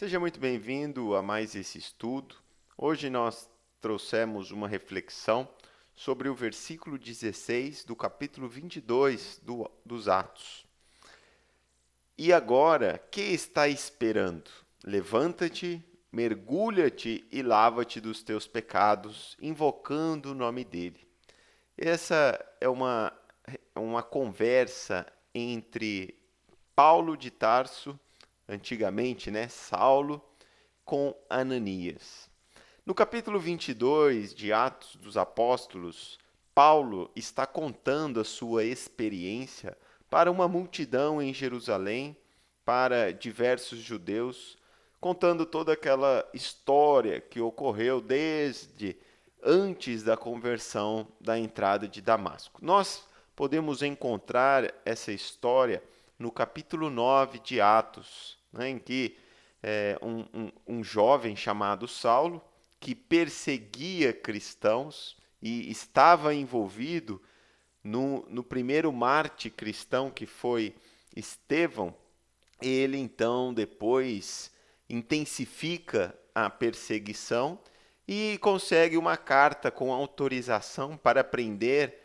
Seja muito bem-vindo a mais esse estudo. Hoje nós trouxemos uma reflexão sobre o versículo 16 do capítulo 22 dos Atos. E agora, que está esperando? Levanta-te, mergulha-te e lava-te dos teus pecados, invocando o nome dele. Essa é uma conversa entre Paulo de Tarso, antigamente, né, Saulo, com Ananias. No capítulo 22 de Atos dos Apóstolos, Paulo está contando a sua experiência para uma multidão em Jerusalém, para diversos judeus, contando toda aquela história que ocorreu desde antes da conversão da entrada de Damasco. Nós podemos encontrar essa história no capítulo 9 de Atos, né, em que um jovem chamado Saulo, que perseguia cristãos e estava envolvido no primeiro mártir cristão, que foi Estevão. Ele então depois intensifica a perseguição e consegue uma carta com autorização para prender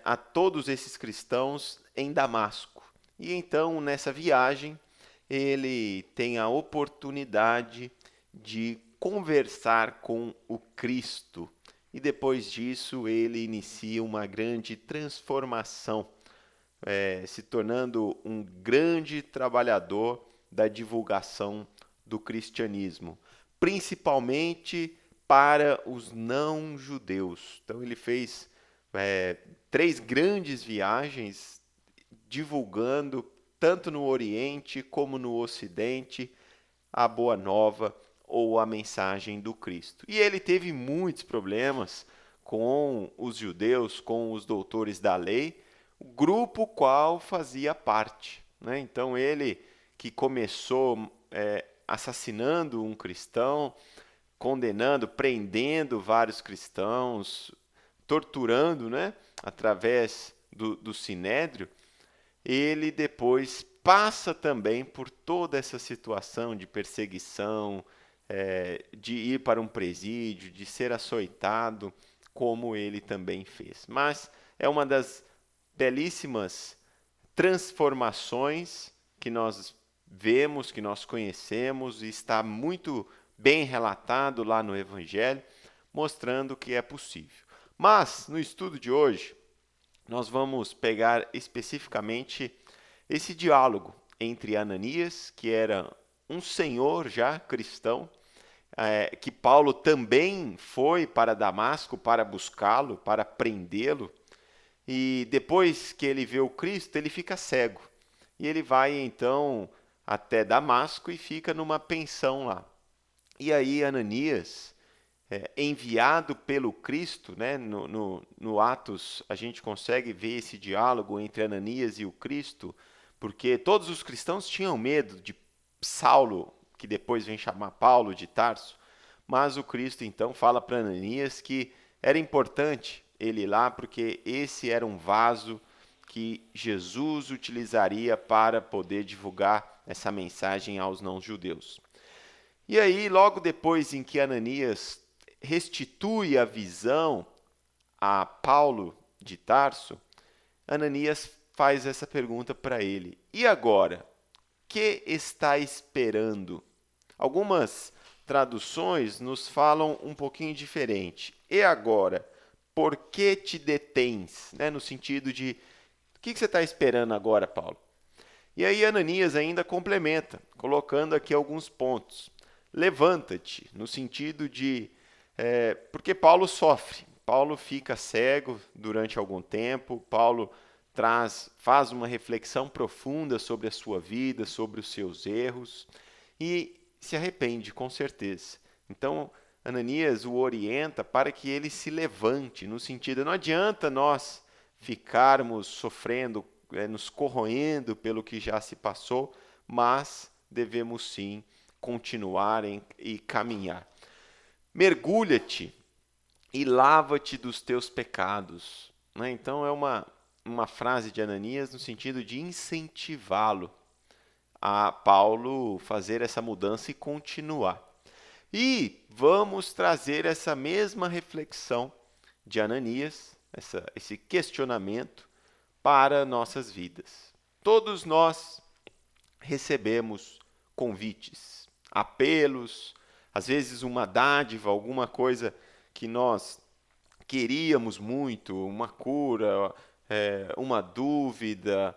a todos esses cristãos em Damasco. E então, nessa viagem, ele tem a oportunidade de conversar com o Cristo. E depois disso, ele inicia uma grande transformação, se tornando um grande trabalhador da divulgação do cristianismo, principalmente para os não-judeus. Então, ele fez 3 grandes viagens divulgando, tanto no Oriente como no Ocidente, a Boa Nova ou a mensagem do Cristo. E ele teve muitos problemas com os judeus, com os doutores da lei, o grupo qual fazia parte, né? Então ele que começou assassinando um cristão, condenando, prendendo vários cristãos, torturando, né, através do sinédrio, ele depois passa também por toda essa situação de perseguição, de ir para um presídio, de ser açoitado, como ele também fez. Mas é uma das belíssimas transformações que nós vemos, que nós conhecemos, e está muito bem relatado lá no Evangelho, mostrando que é possível. Mas, no estudo de hoje, nós vamos pegar especificamente esse diálogo entre Ananias, que era um senhor já cristão, que Paulo também foi para Damasco para buscá-lo, para prendê-lo, e depois que ele vê o Cristo, ele fica cego. E ele vai então até Damasco e fica numa pensão lá. E aí Ananias, enviado pelo Cristo, né? No Atos a gente consegue ver esse diálogo entre Ananias e o Cristo, porque todos os cristãos tinham medo de Saulo, que depois vem chamar Paulo de Tarso, mas o Cristo então fala para Ananias que era importante ele ir lá, porque esse era um vaso que Jesus utilizaria para poder divulgar essa mensagem aos não-judeus. E aí, logo depois em que Ananias restitui a visão a Paulo de Tarso, Ananias faz essa pergunta para ele: e agora? Que está esperando? Algumas traduções nos falam um pouquinho diferente. E agora? Por que te detens? Né? No sentido de, o que você está esperando agora, Paulo? E aí Ananias ainda complementa, colocando aqui alguns pontos. Levanta-te, no sentido de, porque Paulo sofre, Paulo fica cego durante algum tempo, Paulo faz uma reflexão profunda sobre a sua vida, sobre os seus erros, e se arrepende, com certeza. Então, Ananias o orienta para que ele se levante, no sentido, não adianta nós ficarmos sofrendo, nos corroendo pelo que já se passou, mas devemos sim continuar e caminhar. Mergulha-te e lava-te dos teus pecados. Né? Então é uma frase de Ananias no sentido de incentivá-lo a Paulo fazer essa mudança e continuar. E vamos trazer essa mesma reflexão de Ananias, esse questionamento para nossas vidas. Todos nós recebemos convites, apelos, às vezes uma dádiva, alguma coisa que nós queríamos muito, uma cura, uma dúvida,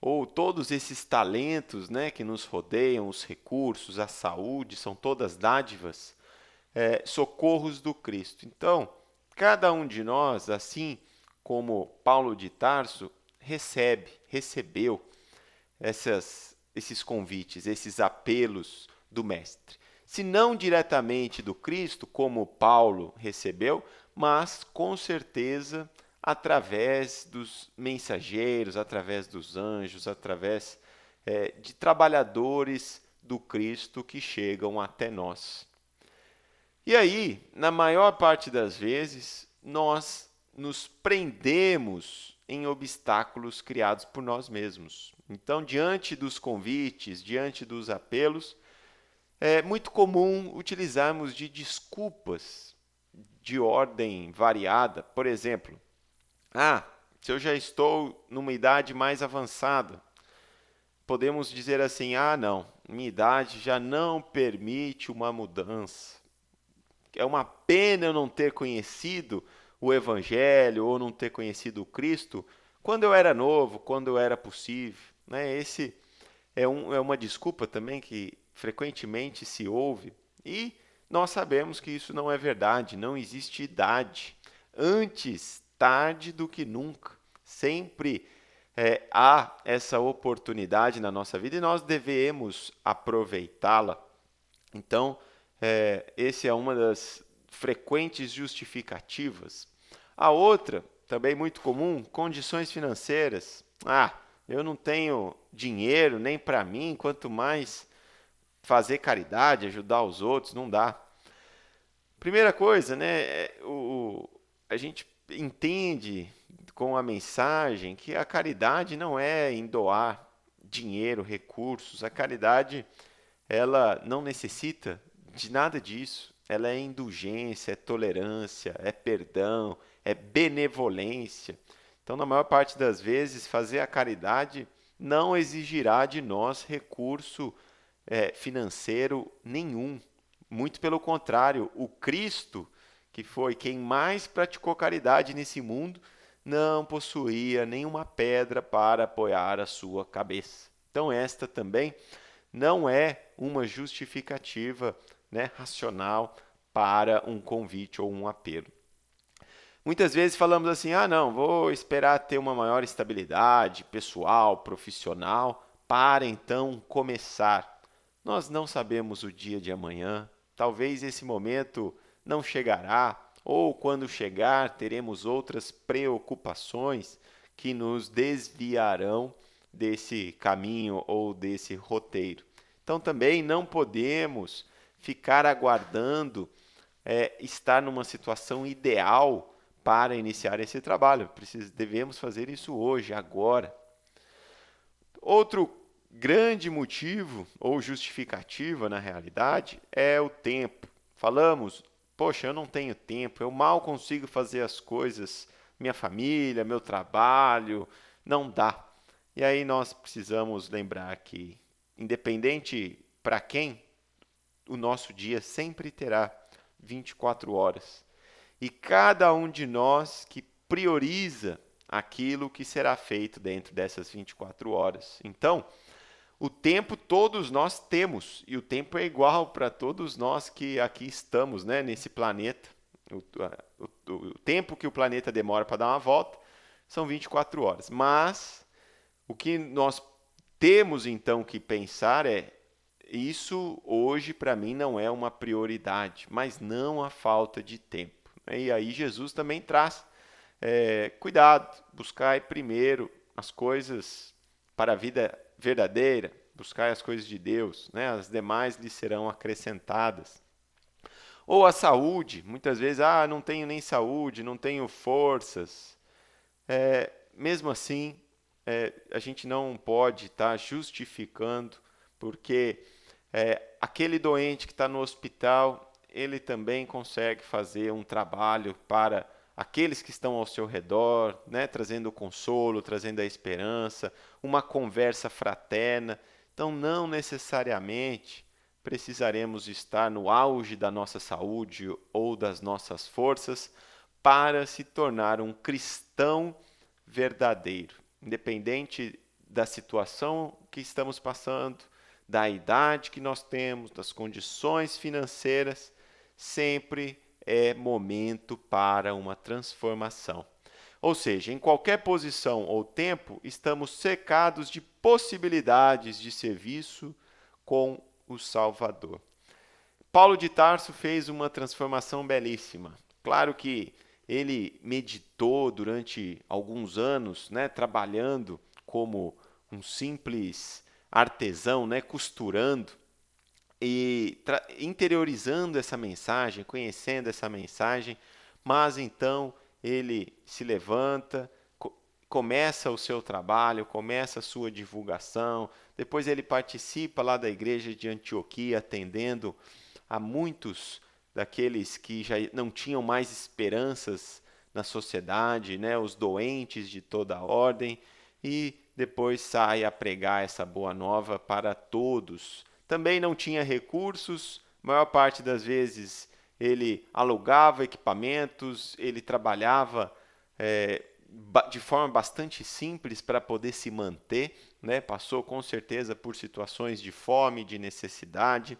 ou todos esses talentos, né, que nos rodeiam, os recursos, a saúde, são todas dádivas, socorros do Cristo. Então, cada um de nós, assim como Paulo de Tarso, recebeu esses convites, esses apelos do Mestre. Se não diretamente do Cristo, como Paulo recebeu, mas com certeza através dos mensageiros, através dos anjos, através de trabalhadores do Cristo que chegam até nós. E aí, na maior parte das vezes, nós nos prendemos em obstáculos criados por nós mesmos. Então, diante dos convites, diante dos apelos, é muito comum utilizarmos de desculpas de ordem variada. Por exemplo, se eu já estou numa idade mais avançada, podemos dizer assim, não, minha idade já não permite uma mudança. É uma pena eu não ter conhecido o Evangelho ou não ter conhecido o Cristo quando eu era novo, quando eu era possível. Né? Esse é uma desculpa também que frequentemente se ouve e nós sabemos que isso não é verdade, não existe idade. Antes tarde do que nunca. Sempre há essa oportunidade na nossa vida e nós devemos aproveitá-la. Então, essa é uma das frequentes justificativas. A outra, também muito comum, condições financeiras. Eu não tenho dinheiro nem para mim, quanto mais fazer caridade, ajudar os outros, não dá. Primeira coisa, né, a gente entende com a mensagem que a caridade não é em doar dinheiro, recursos. A caridade, ela não necessita de nada disso. Ela é indulgência, é tolerância, é perdão, é benevolência. Então, na maior parte das vezes, fazer a caridade não exigirá de nós recurso financeiro nenhum. Muito pelo contrário, o Cristo, que foi quem mais praticou caridade nesse mundo, não possuía nenhuma pedra para apoiar a sua cabeça. Então, esta também não é uma justificativa, né, racional para um convite ou um apelo. Muitas vezes falamos assim, não, vou esperar ter uma maior estabilidade pessoal, profissional, para então começar. Nós não sabemos o dia de amanhã, talvez esse momento não chegará, ou quando chegar, teremos outras preocupações que nos desviarão desse caminho ou desse roteiro. Então também não podemos ficar aguardando estar numa situação ideal para iniciar esse trabalho. Devemos fazer isso hoje, agora. Outro grande motivo ou justificativa, na realidade, é o tempo. Falamos, poxa, eu não tenho tempo, eu mal consigo fazer as coisas, minha família, meu trabalho, não dá. E aí nós precisamos lembrar que, independente para quem, o nosso dia sempre terá 24 horas. E cada um de nós que prioriza aquilo que será feito dentro dessas 24 horas. Então, o tempo todos nós temos, e o tempo é igual para todos nós que aqui estamos, né, nesse planeta. O tempo que o planeta demora para dar uma volta são 24 horas. Mas o que nós temos então que pensar é: isso hoje para mim não é uma prioridade, mas não a falta de tempo. E aí Jesus também traz cuidado, buscai primeiro as coisas para a vida verdadeira, buscai as coisas de Deus, né? As demais lhe serão acrescentadas. Ou a saúde, muitas vezes, não tenho nem saúde, não tenho forças. Mesmo assim, a gente não pode estar justificando porque aquele doente que está no hospital, ele também consegue fazer um trabalho para aqueles que estão ao seu redor, né, trazendo o consolo, trazendo a esperança, uma conversa fraterna. Então, não necessariamente precisaremos estar no auge da nossa saúde ou das nossas forças para se tornar um cristão verdadeiro, independente da situação que estamos passando, da idade que nós temos, das condições financeiras, sempre é momento para uma transformação. Ou seja, em qualquer posição ou tempo, estamos cercados de possibilidades de serviço com o Salvador. Paulo de Tarso fez uma transformação belíssima. Claro que ele meditou durante alguns anos, né, trabalhando como um simples artesão, né, costurando e interiorizando essa mensagem, conhecendo essa mensagem, mas então ele se levanta, começa o seu trabalho, começa a sua divulgação, depois ele participa lá da igreja de Antioquia, atendendo a muitos daqueles que já não tinham mais esperanças na sociedade, né, os doentes de toda a ordem, e depois sai a pregar essa boa nova para todos. Também não tinha recursos, a maior parte das vezes ele alugava equipamentos, ele trabalhava de forma bastante simples para poder se manter, né? Passou com certeza por situações de fome, de necessidade,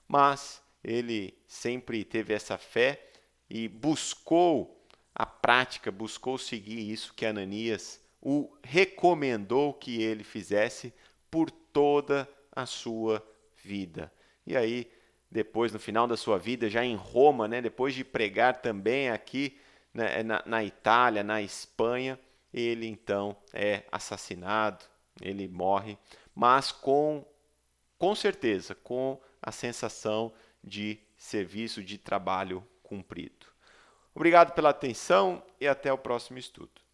mas ele sempre teve essa fé e buscou a prática, buscou seguir isso que Ananias o recomendou que ele fizesse por toda a sua vida. E aí, depois, no final da sua vida, já em Roma, né, depois de pregar também aqui, né, na Itália, na Espanha, ele então é assassinado, ele morre, mas com certeza, com a sensação de serviço, de trabalho cumprido. Obrigado pela atenção e até o próximo estudo.